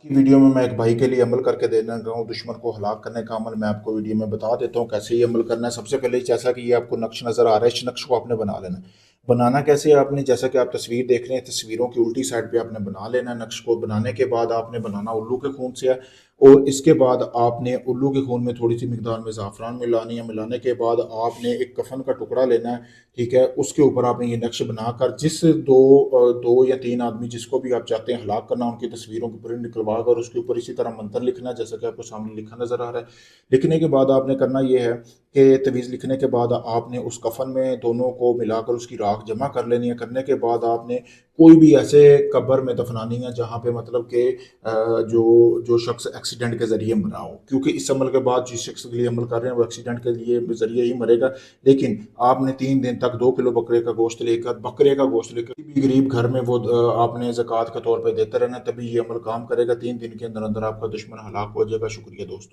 की वीडियो में मैं एक भाई के लिए अमल करके देना लगा हूँ। दुश्मन को हलाक करने का अमल मैं आपको वीडियो में बता देता हूँ कैसे ये अमल करना है। सबसे पहले जैसा कि ये आपको नक्श नज़र आ रहा है, इस नक्श को आपने बना लेना है। बनाना कैसे है आपने, जैसा कि आप तस्वीर देख रहे हैं, तस्वीरों की उल्टी साइड पे आपने बना लेना है। नक्श को बनाने के बाद आपने बनाना उल्लू के खून से है, और इसके बाद आपने उल्लू के खून में थोड़ी सी मिकदार में ज़ाफ़रान मिलानी है। मिलाने के बाद आपने एक कफन का टुकड़ा लेना है, ठीक है। उसके ऊपर आपने ये नक्श बनाकर जिस दो या तीन आदमी जिसको भी आप चाहते हैं हलाक करना, उनकी तस्वीरों की प्रिंट निकलवा कर उसके ऊपर इसी तरह मंत्र लिखना है, जैसा कि आपको सामने लिखा नजर आ रहा है। लिखने के बाद आपने करना यह है कि तवीज़ लिखने के बाद आपने उस कफन में दोनों को मिलाकर उसकी राख जमा कर लेनी है। करने के बाद आपने कोई भी ऐसे कब्र में दफनानी है जहाँ पे मतलब कि जो जो शख्स एक्सीडेंट के ज़रिए मरा हो, क्योंकि इस अमल के बाद जिस शख्स के लिए अमल कर रहे हैं वो एक्सीडेंट के लिए ज़रिए ही मरेगा। लेकिन आपने 3 दिन तक 2 किलो बकरे का गोश्त लेकर किसी भी गरीब घर में वो आपने ज़कात के तौर पे देते रहना, तभी ये अमल काम करेगा। 3 दिन के अंदर अंदर आपका दुश्मन हलाक हो जाएगा। शुक्रिया दोस्तों।